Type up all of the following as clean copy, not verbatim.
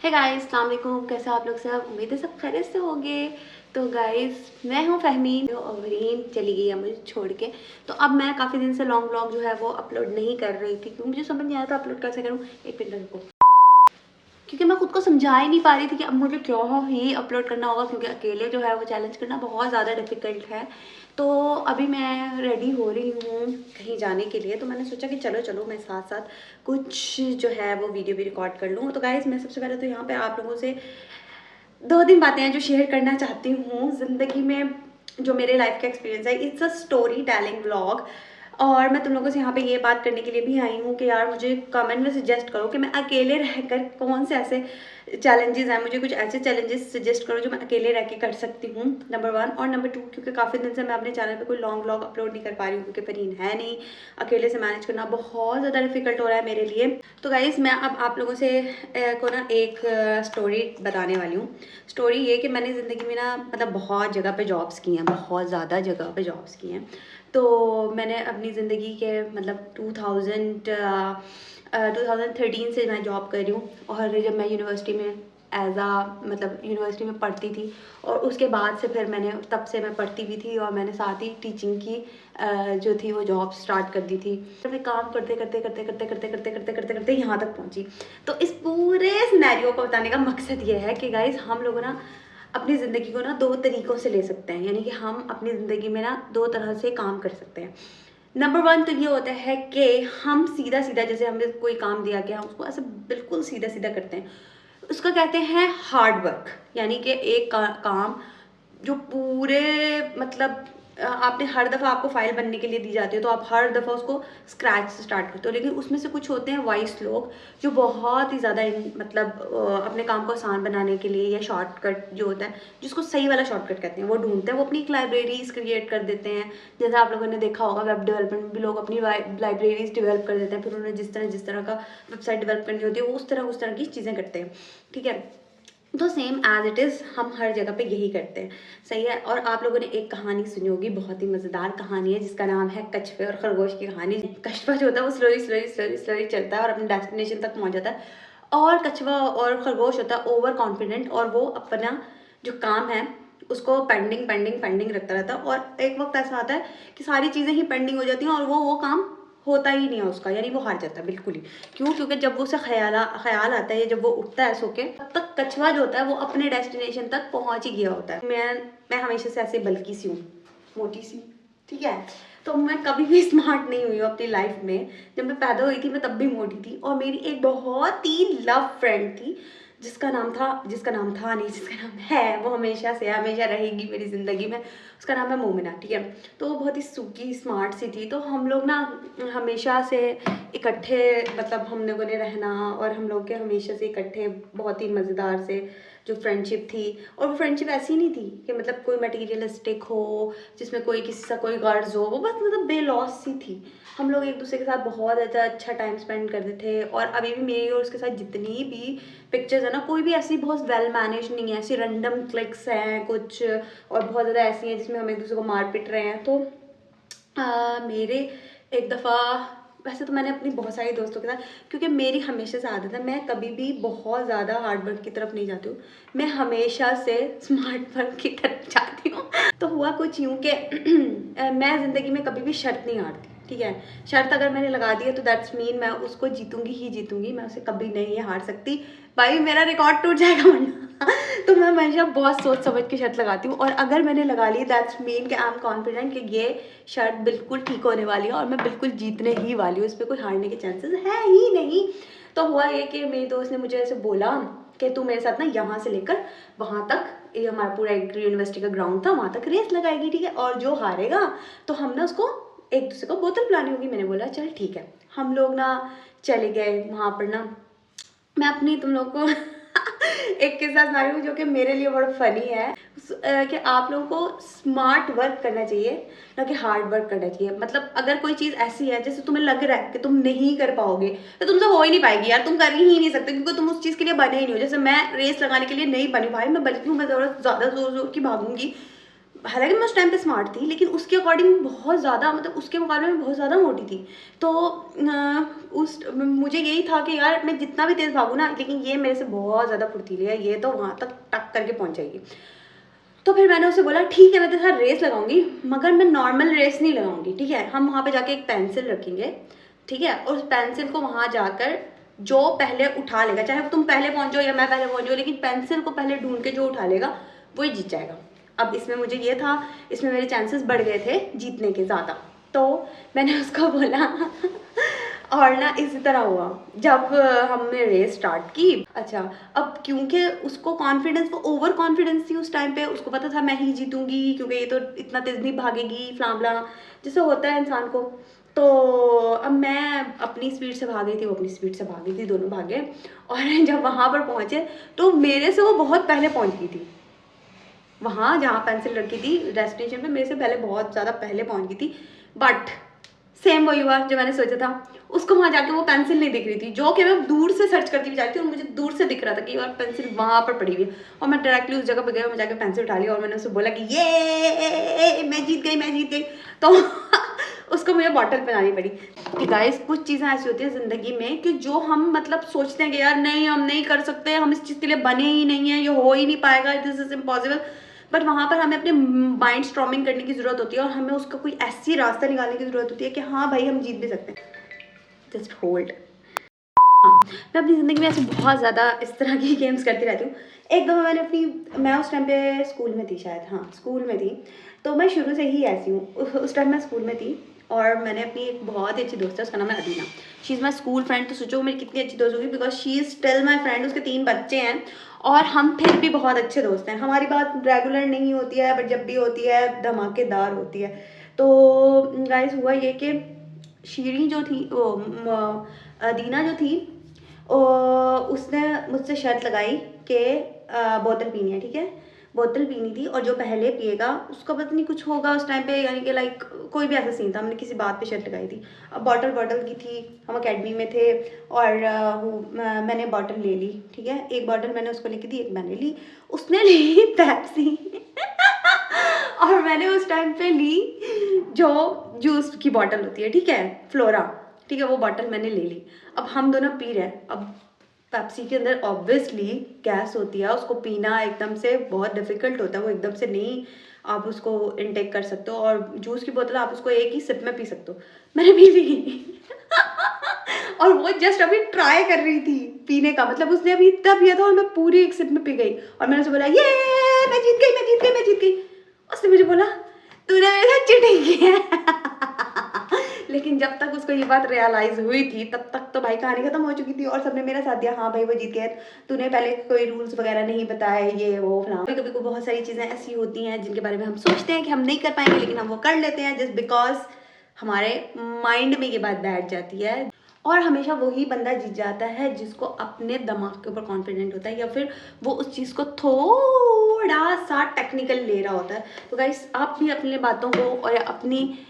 Hey guys, अस्सलाम वालेकुम। कैसे आप लोग सब? उम्मीद है सब खैरियत से होंगे। तो गाइस, मैं हूँ फहमीन और वरीन चली गई है मुझे छोड़ के। तो अब मैं काफ़ी दिन से लॉन्ग व्लॉग जो है वो अपलोड नहीं कर रही थी क्योंकि मुझे समझ नहीं आया था अपलोड कैसे करूँ। एक मिनट रुको, क्योंकि मैं खुद को समझा ही नहीं पा रही थी कि अब मुझे क्यों ही अपलोड करना होगा, क्योंकि अकेले जो है वो चैलेंज करना बहुत ज़्यादा डिफ़िकल्ट है। तो अभी मैं रेडी हो रही हूँ कहीं जाने के लिए, तो मैंने सोचा कि चलो चलो मैं साथ साथ कुछ जो है वो वीडियो भी रिकॉर्ड कर लूँ। तो गाइज़, मैं सबसे पहले तो यहाँ पे आप लोगों से 2-3 बातें हैं जो शेयर करना चाहती हूँ ज़िंदगी में, जो मेरे लाइफ का एक्सपीरियंस है। It's a story telling vlog. और मैं तुम लोगों से यहाँ पे ये बात करने के लिए भी आई हूँ कि यार मुझे कमेंट में सजेस्ट करो कि मैं अकेले रहकर कौन से ऐसे चैलेंजेस हैं, मुझे कुछ ऐसे चैलेंजेस सजेस्ट करो जो मैं अकेले रह के कर सकती हूँ, नंबर 1। और नंबर 2, क्योंकि काफ़ी दिन से मैं अपने चैनल पे कोई लॉन्ग व्लॉग अपलोड नहीं कर पा रही हूँ क्योंकि फरीन है नहीं, अकेले से मैनेज करना बहुत ज़्यादा डिफिकल्ट हो रहा है मेरे लिए। तो गाइज़, मैं अब आप लोगों से को ना एक स्टोरी बताने वाली हूँ। स्टोरी ये कि मैंने ज़िंदगी में ना मतलब बहुत जगह पे जॉब्स की हैं, बहुत ज़्यादा जगह पे जॉब्स की हैं। तो मैंने अपनी ज़िंदगी के मतलब 2013 से मैं जॉब कर रही हूँ। और जब मैं यूनिवर्सिटी में मतलब यूनिवर्सिटी में पढ़ती थी, और उसके बाद से फिर मैंने तब से मैं पढ़ती भी थी और मैंने साथ ही टीचिंग की जो थी वो जॉब स्टार्ट कर दी थी। तो मैं काम करते करते करते करते करते करते करते करते करते यहाँ तक पहुँची। तो इस पूरे सिनेरियो को बताने का मकसद ये है कि गाइज, हम लोग ना अपनी ज़िंदगी को ना 2 तरीक़ों से ले सकते हैं, यानी कि हम अपनी ज़िंदगी में ना 2 तरह से काम कर सकते हैं। नंबर 1 तो ये होता है कि हम सीधा-सीधा, जैसे हमें कोई काम दिया गया, हम उसको ऐसे बिल्कुल सीधा-सीधा करते हैं। उसको कहते हैं हार्ड वर्क, यानी कि एक काम जो पूरे मतलब आपने हर दफ़ा आपको फ़ाइल बनने के लिए दी जाती है तो आप हर दफ़ा उसको स्क्रैच से स्टार्ट करते हो। लेकिन उसमें से कुछ होते हैं वाइस लोग जो बहुत ही ज़्यादा मतलब अपने काम को आसान बनाने के लिए, या शॉर्टकट जो होता है, जिसको सही वाला शॉर्टकट कहते हैं, वो ढूंढते हैं। वो अपनी एक लाइब्रेरीज क्रिएट कर देते हैं। जैसे आप लोगों ने देखा होगा वेब डेवलपमेंट में भी लोग अपनी लाइब्रेरीज डेवलप कर देते हैं, फिर उन्हें जिस तरह का वेबसाइट डेवलप करनी होती है वो उस तरह की चीज़ें करते हैं। ठीक है, तो सेम एज इट इज़ हम हर जगह पे यही करते हैं, सही है। और आप लोगों ने एक कहानी सुनी होगी, बहुत ही मज़ेदार कहानी है जिसका नाम है कछुए और खरगोश की कहानी। कछुआ जो होता है वो स्लोली स्लोली स्लोली स्लोली चलता है और अपने डेस्टिनेशन तक पहुंच जाता है, और कछुआ और खरगोश होता है ओवर कॉन्फिडेंट, और वो अपना जो काम है उसको पेंडिंग पेंडिंग पेंडिंग रखता रहता है। और एक वक्त ऐसा आता है कि सारी चीज़ें ही पेंडिंग हो जाती हैं और वो काम होता ही नहीं है उसका, यानी वो हार जाता है बिल्कुल ही। क्यों? क्योंकि जब वो उसे ख्याल आता है, जब वो उठता है सो के, तब तक कछुआ जो होता है वो अपने डेस्टिनेशन तक पहुंच ही गया होता है। मैं हमेशा से ऐसे बल्कि सी हूँ, मोटी सी, ठीक है। तो मैं कभी भी स्मार्ट नहीं हुई हूँ अपनी लाइफ में। जब मैं पैदा हुई थी मैं तब भी मोटी थी, और मेरी एक बहुत ही लव फ्रेंड थी जिसका नाम था, जिसका नाम है, वो हमेशा से हमेशा रहेगी मेरी ज़िंदगी में। उसका नाम है मोमिना, ठीक है। तो वो बहुत ही सूखी स्मार्ट सी थी। तो हम लोग ना हमेशा से इकट्ठे, मतलब हम लोगों ने रहना, और हम लोग के हमेशा से इकट्ठे बहुत ही मज़ेदार से जो फ्रेंडशिप थी। और वो फ्रेंडशिप ऐसी नहीं थी कि मतलब कोई मटीरियलिस्टिक हो, जिसमें कोई किसी से कोई गर्ज हो, वो बस मतलब बेलॉस सी थी। हम लोग एक दूसरे के साथ बहुत ज़्यादा अच्छा टाइम स्पेंड करते थे। और अभी भी मेरी और उसके साथ जितनी भी पिक्चर्स है ना, कोई भी ऐसी बहुत वेल मैनेज नहीं है, ऐसी रैंडम क्लिक्स हैं कुछ, और बहुत ज़्यादा ऐसी हैं जिसमें हम एक दूसरे को मार पिट रहे हैं। तो मेरे एक दफ़ा, वैसे तो मैंने अपनी बहुत सारी दोस्तों के साथ, क्योंकि मेरी हमेशा से आदत है, मैं कभी भी बहुत ज़्यादा हार्ड वर्क की तरफ नहीं जाती हूँ, मैं हमेशा से स्मार्ट वर्क की तरफ जाती हूँ। तो हुआ कुछ यूँ कि मैं ज़िंदगी में कभी भी शर्त नहीं हारती, ठीक है। शर्त अगर मैंने लगा दी है तो दैट्स मीन मैं उसको जीतूंगी ही जीतूंगी, मैं उसे कभी नहीं हार सकती। भाई मेरा रिकॉर्ड टूट जाएगा वरना। तो मैं हमेशा बहुत सोच समझ के शर्त लगाती हूँ, और अगर मैंने लगा ली दैट्स मीन कि आई एम कॉन्फिडेंट कि ये शर्त बिल्कुल ठीक होने वाली है और मैं बिल्कुल जीतने ही वाली हूँ, इस पर कोई हारने के चांसेस है ही नहीं। तो हुआ ये कि मेरी दोस्त ने मुझे ऐसे बोला कि तू मेरे साथ ना यहाँ से लेकर वहाँ तक, ये हमारा पूरा एक यूनिवर्सिटी का ग्राउंड था, वहाँ तक रेस लगाएगी, ठीक है। और जो हारेगा तो हम ना उसको एक दूसरे को बोतल पिलानी होगी। मैंने बोला चल ठीक है। हम लोग ना चले गए वहाँ पर ना। मैं अपनी तुम लोग को एक किस्सा सुना रही हूँ जो कि मेरे लिए बड़ा फनी है, कि आप लोगों को स्मार्ट वर्क करना चाहिए, ना कि हार्ड वर्क करना चाहिए। मतलब अगर कोई चीज़ ऐसी है जैसे तुम्हें लग रहा है कि तुम नहीं कर पाओगे, तो तुमसे हो ही नहीं पाएगी यार, तुम कर ही नहीं सकते, क्योंकि तुम उस चीज़ के लिए बने ही नहीं हो। जैसे मैं रेस लगाने के लिए नहीं बनी भाई, मैं बल्कि मैं ज़्यादा ज़ोर ज़ोर की भागूंगी, हालांकि मैं उस टाइम पे स्मार्ट थी, लेकिन उसके अकॉर्डिंग बहुत ज़्यादा, मतलब उसके मुकाबले में बहुत ज़्यादा मोटी थी। तो मुझे यही था कि यार मैं जितना भी तेज़ भागूँ ना, लेकिन ये मेरे से बहुत ज़्यादा फुर्तीली है, ये तो वहाँ तक टक करके पहुँच जाएगी। तो फिर मैंने उसे बोला ठीक है मैं तेरे साथ रेस लगाऊंगी, मगर मैं नॉर्मल रेस नहीं लगाऊंगी, ठीक है। हम वहाँ पे जाके एक पेंसिल रखेंगे, ठीक है, और उस पेंसिल को वहाँ जाकर जो पहले उठा लेगा, चाहे तुम पहले पहुँचो या मैं पहले पहुँचो, लेकिन पेंसिल को पहले ढूंढ के जो उठा लेगा वही जीत जाएगा। अब इसमें मुझे ये था, इसमें मेरे चांसेस बढ़ गए थे जीतने के ज़्यादा। तो मैंने उसको बोला और ना इसी तरह हुआ जब हमने रेस स्टार्ट की। अच्छा, अब क्योंकि उसको कॉन्फिडेंस, वो ओवर कॉन्फिडेंस थी उस टाइम पे, उसको पता था मैं ही जीतूंगी क्योंकि ये तो इतना तेज नहीं भागेगी, फ्लांबला जैसे होता है इंसान को। तो अब मैं अपनी स्पीड से भाग रही थी, वो अपनी स्पीड से भाग रही थी, दोनों भागे। और जब वहाँ पर पहुँचे तो मेरे से वो बहुत पहले पहुँच गई थी, वहाँ जहाँ पेंसिल रखी थी डेस्टिनेशन पे मेरे से पहले, बहुत ज़्यादा पहले पहुँच गई थी। बट सेम वही हुआ जो मैंने सोचा था, उसको वहाँ जाके वो पेंसिल नहीं दिख रही थी, जो कि मैं दूर से सर्च करती हुई जा रही थी और मुझे दूर से दिख रहा था कि यार पेंसिल वहाँ पर पड़ी हुई है। और मैं डायरेक्टली उस जगह पर गई और मैं जाके पेंसिल उठा लिया और मैंने उससे बोला कि ये मैं जीत गई, मैं जीत गई। तो उसको मुझे बॉटल पहनानी पड़ी। कि गाइस कुछ चीज़ें ऐसी होती है ज़िंदगी में कि जो हम मतलब सोचते हैं कि यार नहीं हम नहीं कर सकते, हम इस चीज़ के लिए बने ही नहीं है, ये हो ही नहीं पाएगा, दिस इज़ इम्पॉसिबल। बट वहाँ पर हमें अपने माइंड स्ट्रॉमिंग करने की ज़रूरत होती है और हमें उसका कोई ऐसी रास्ता निकालने की ज़रूरत होती है कि हाँ भाई हम जीत भी सकते हैं। Just hold. मैं अपनी ज़िंदगी में ऐसे बहुत ज़्यादा इस तरह की गेम्स करती रहती हूँ। एक दफ़ा मैंने मैं उस टाइम पे स्कूल में थी शायद, हाँ स्कूल में थी। तो मैं शुरू से ही ऐसी हूँ, उस टाइम मैं स्कूल में थी और मैंने अपनी एक बहुत ही अच्छी दोस्त है, उसका नाम है अदीना। She is my school friend. तो सोचो मेरी कितनी अच्छी दोस्त होगी, because she is still my friend. उसके 3 बच्चे हैं और हम फिर भी बहुत अच्छे दोस्त हैं। हमारी बात रेगुलर नहीं होती है, बट जब भी होती है धमाकेदार होती है। तो गाइस हुआ ये कि शीरी जो थी, वो अदीना जो थी, उसने मुझसे शर्त लगाई कि बोतल पीनी है, ठीक है। बोतल पीनी थी और जो पहले पिएगा उसका पता नहीं कुछ होगा उस टाइम पे, यानी कि लाइक कोई भी ऐसा सीन था, हमने किसी बात पे शर्त लगाई थी। अब बॉटल बॉटल की थी, हम अकेडमी में थे और मैंने बॉटल ले ली, ठीक है। एक बॉटल मैंने उसको लेके दी, एक मैंने ली, उसने ली पेप्सी और मैंने उस टाइम पे ली जो जूस की बॉटल होती है, ठीक है, फ्लोरा, ठीक है, वो बॉटल मैंने ले ली। अब हम दोनों पी रहे हैं। अब पेप्सी के अंदर ऑब्वियसली गैस होती है, उसको पीना एकदम से बहुत डिफ़िकल्ट होता है, वो एकदम से नहीं आप उसको इनटेक कर सकते हो। और जूस की बोतल आप उसको एक ही सिप में पी सकते हो। मैंने पी ली और वो जस्ट अभी ट्राई कर रही थी पीने का, मतलब उसने अभी इतना पिया था और मैं पूरी एक सिप में पी गई। और मैंने उसे बोला ये मैं जीत गई, मैं जीत गई, मैं जीत गई। उसने मुझे बोला तूने मेरे साथ चीटिंग की है लेकिन जब तक उसको ये बात रियलाइज हुई थी तब तक तो भाई कहानी खत्म हो चुकी थी और सबने मेरा साथ दिया, हाँ भाई वो जीत गए, तूने पहले कोई रूल्स वगैरह नहीं बताए, ये वो फलाना। कभी कभी को बहुत सारी चीज़ें ऐसी होती हैं जिनके बारे में हम सोचते हैं कि हम नहीं कर पाएंगे, लेकिन हम वो कर लेते हैं जस्ट बिकॉज हमारे माइंड में ये बात बैठ जाती है। और हमेशा वही बंदा जीत जाता है जिसको अपने दिमाग के ऊपर कॉन्फिडेंट होता है या फिर वो उस चीज़ को थोड़ा सा टेक्निकल ले रहा होता है। तो गाइस आप भी अपनी बातों को और अपनी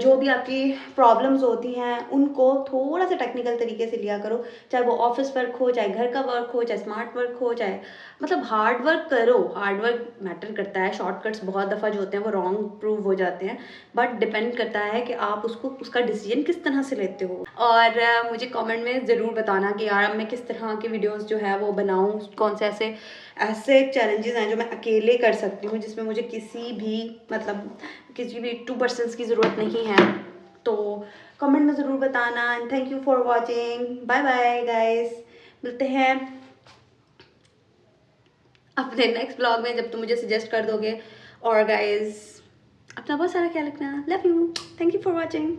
जो भी आपकी प्रॉब्लम्स होती हैं उनको थोड़ा सा टेक्निकल तरीके से लिया करो। चाहे वो ऑफिस वर्क हो, चाहे घर का वर्क हो, चाहे स्मार्ट वर्क हो, चाहे मतलब हार्ड वर्क करो। हार्ड वर्क मैटर करता है। शॉर्टकट्स बहुत दफ़ा जो होते हैं वो रॉन्ग प्रूव हो जाते हैं, बट डिपेंड करता है कि आप उसका डिसीजन किस तरह से लेते हो। और मुझे कमेंट में ज़रूर बताना कि यार मैं किस तरह के वीडियोस जो है वो बनाऊँ, कौन से ऐसे ऐसे चैलेंजेस हैं जो मैं अकेले कर सकती हूँ जिसमें मुझे किसी भी 2 पर्सन्स की ज़रूरत नहीं है। तो कमेंट में ज़रूर बताना। And thank you for watching. Bye bye guys, मिलते हैं अपने नेक्स्ट ब्लॉग में जब तुम मुझे सजेस्ट कर दोगे। और गाइस अपना बहुत सारा ख्याल रखना। Love you, thank you for watching.